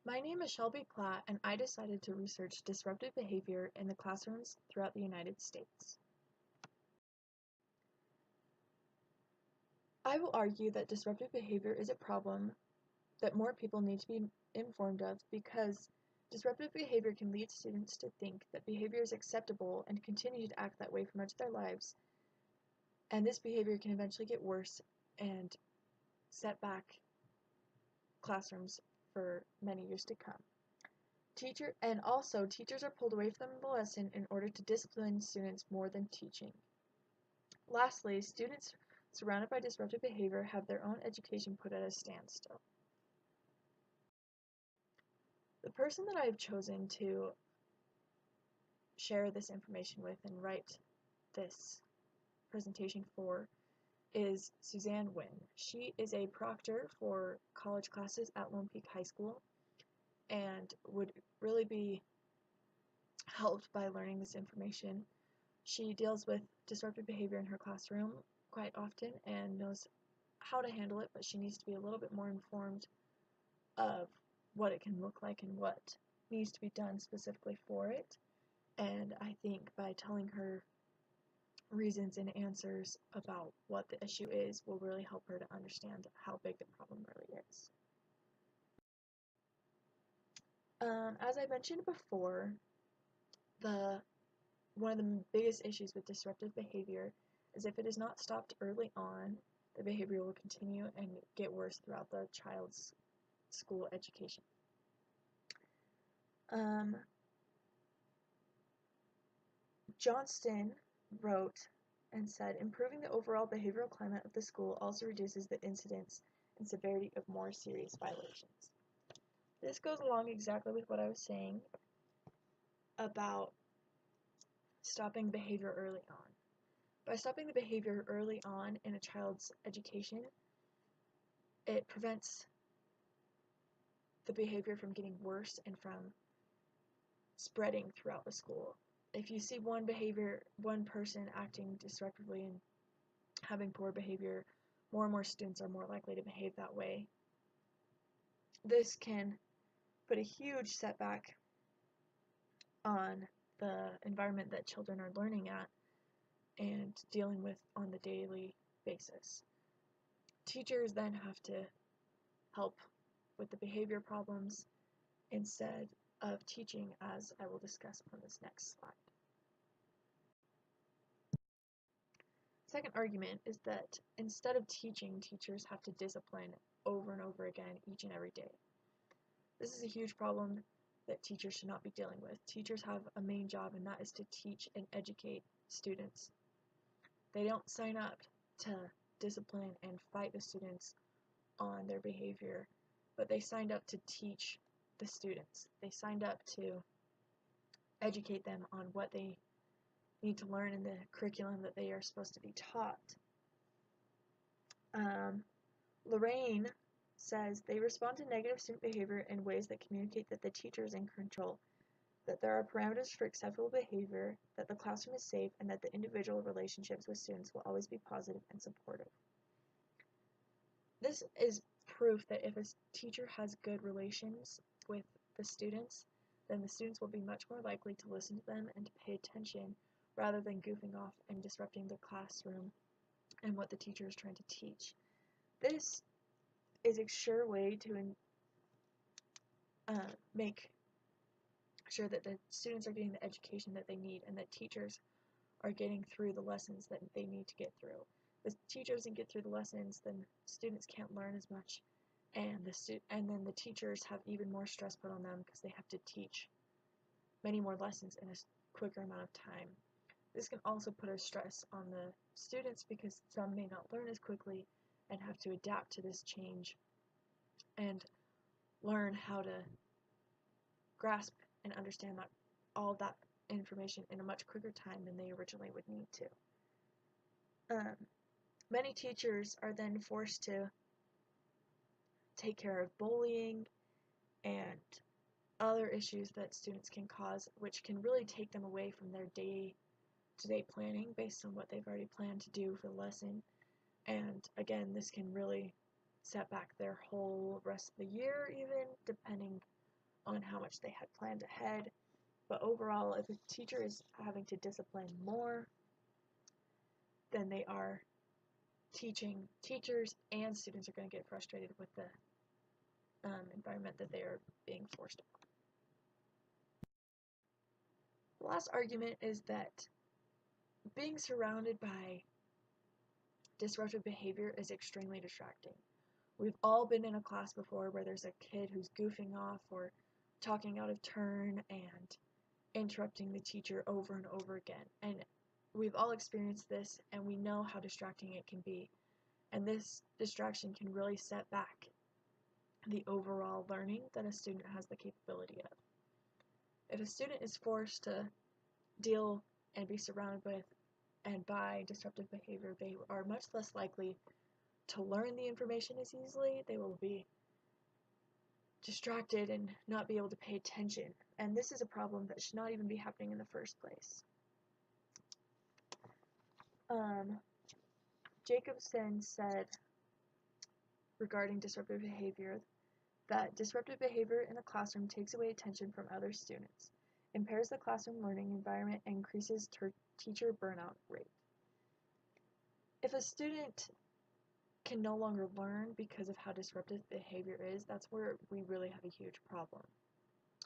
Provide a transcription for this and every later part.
My name is Shelby Platt, and I decided to research disruptive behavior in the classrooms throughout the United States. I will argue that disruptive behavior is a problem that more people need to be informed of because disruptive behavior can lead students to think that behavior is acceptable and continue to act that way for much of their lives, and this behavior can eventually get worse and set back classrooms for many years to come. Teachers are pulled away from the lesson in order to discipline students more than teaching. Lastly, students surrounded by disruptive behavior have their own education put at a standstill. The person that I have chosen to share this information with and write this presentation for is Suzanne Wynn. She is a proctor for college classes at Lone Peak High School and would really be helped by learning this information. She deals with disruptive behavior in her classroom quite often and knows how to handle it, but she needs to be a little bit more informed of what it can look like and what needs to be done specifically for it. And I think by telling her reasons and answers about what the issue is will really help her to understand how big the problem really is. As I mentioned before, one of the biggest issues with disruptive behavior is if it is not stopped early on, the behavior will continue and get worse throughout the child's school education. Johnston wrote and said, improving the overall behavioral climate of the school also reduces the incidence and severity of more serious violations. This goes along exactly with what I was saying about stopping behavior early on. By stopping the behavior early on in a child's education, it prevents the behavior from getting worse and from spreading throughout the school. If you see one person acting disruptively and having poor behavior, more and more students are more likely to behave that way. This can put a huge setback on the environment that children are learning at and dealing with on the daily basis. Teachers then have to help with the behavior problems instead of teaching, as I will discuss on this next slide. Second argument is that instead of teaching, teachers have to discipline over and over again each and every day. This is a huge problem that teachers should not be dealing with. Teachers have a main job, and that is to teach and educate students. They don't sign up to discipline and fight the students on their behavior, but they signed up to teach the students. They signed up to educate them on what they need to learn in the curriculum that they are supposed to be taught. Lorraine says they respond to negative student behavior in ways that communicate that the teacher is in control, that there are parameters for acceptable behavior, that the classroom is safe, and that the individual relationships with students will always be positive and supportive. This is proof that if a teacher has good relations with the students, then the students will be much more likely to listen to them and to pay attention rather than goofing off and disrupting the classroom and what the teacher is trying to teach. This is a sure way to make sure that the students are getting the education that they need and that teachers are getting through the lessons that they need to get through. If the teacher doesn't get through the lessons, then students can't learn as much, and then the teachers have even more stress put on them because they have to teach many more lessons in a quicker amount of time. This can also put a stress on the students because some may not learn as quickly and have to adapt to this change and learn how to grasp and understand all that information in a much quicker time than they originally would need to. Many teachers are then forced to take care of bullying and other issues that students can cause, which can really take them away from their day-to-day planning based on what they've already planned to do for the lesson. And again, this can really set back their whole rest of the year, even depending on how much they had planned ahead. But overall, if a teacher is having to discipline more than they are teaching, teachers and students are going to get frustrated with the environment that they are being forced upon. The last argument is that being surrounded by disruptive behavior is extremely distracting. We've all been in a class before where there's a kid who's goofing off or talking out of turn and interrupting the teacher over and over again. And we've all experienced this, and we know how distracting it can be. And this distraction can really set back the overall learning that a student has the capability of. If a student is forced to deal and be surrounded with and by disruptive behavior, they are much less likely to learn the information as easily. They will be distracted and not be able to pay attention. And this is a problem that should not even be happening in the first place. Jacobson said regarding disruptive behavior that disruptive behavior in the classroom takes away attention from other students, impairs the classroom learning environment, and increases teacher burnout rate. If a student can no longer learn because of how disruptive behavior is, that's where we really have a huge problem.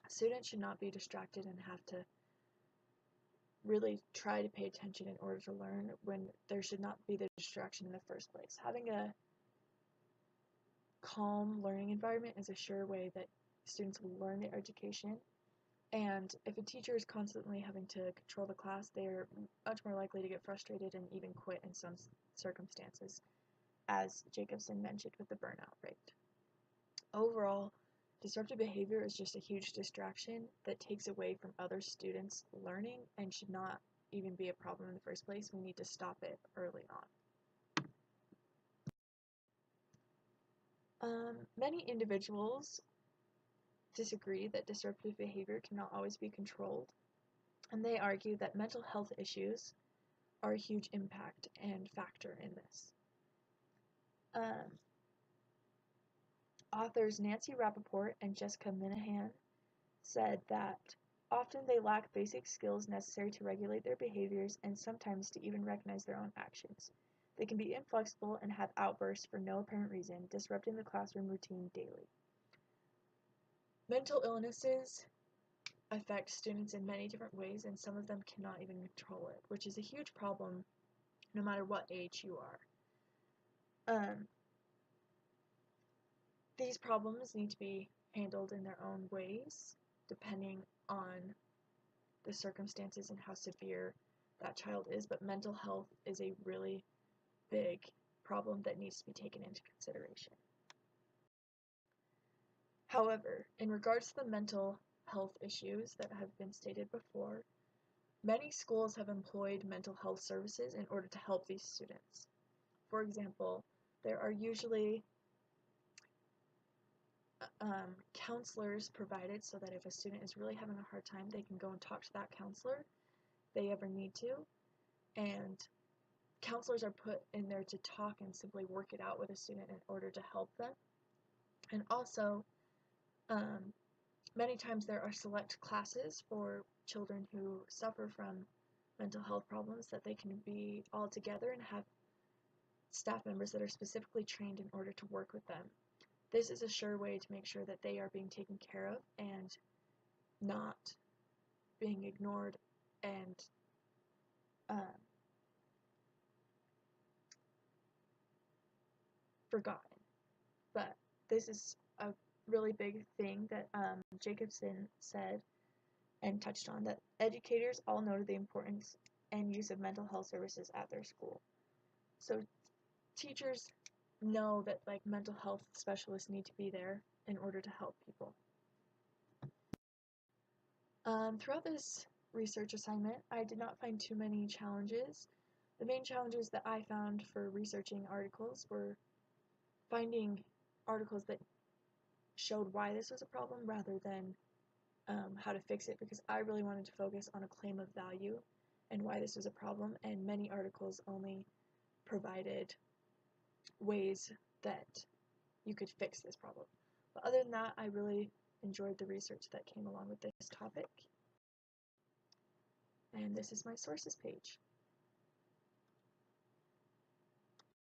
Students should not be distracted and have to really try to pay attention in order to learn when there should not be the distraction in the first place. Having a calm learning environment is a sure way that students will learn their education. And if a teacher is constantly having to control the class, they're much more likely to get frustrated and even quit in some circumstances, as Jacobson mentioned with the burnout rate. Overall, disruptive behavior is just a huge distraction that takes away from other students' learning and should not even be a problem in the first place. We need to stop it early on. Many individuals disagree that disruptive behavior cannot always be controlled, and they argue that mental health issues are a huge impact and factor in this. Authors Nancy Rappaport and Jessica Minahan said that often they lack basic skills necessary to regulate their behaviors and sometimes to even recognize their own actions. They can be inflexible and have outbursts for no apparent reason, disrupting the classroom routine daily. Mental illnesses affect students in many different ways, and some of them cannot even control it, which is a huge problem no matter what age you are. These problems need to be handled in their own ways, depending on the circumstances and how severe that child is, but mental health is a really big problem that needs to be taken into consideration. However, in regards to the mental health issues that have been stated before, many schools have employed mental health services in order to help these students. For example, there are usually counselors provided so that if a student is really having a hard time, they can go and talk to that counselor if they ever need to. And counselors are put in there to talk and simply work it out with a student in order to help them. And also, many times there are select classes for children who suffer from mental health problems that they can be all together and have staff members that are specifically trained in order to work with them. This is a sure way to make sure that they are being taken care of and not being ignored and forgotten. But this is a really big thing that Jacobson said and touched on, that educators all know the importance and use of mental health services at their school. So teachers know that mental health specialists need to be there in order to help people. Throughout this research assignment, I did not find too many challenges. The main challenges that I found for researching articles were finding articles that showed why this was a problem rather than how to fix it, because I really wanted to focus on a claim of value and why this was a problem, and many articles only provided ways that you could fix this problem. But other than that, I really enjoyed the research that came along with this topic. And this is my sources page.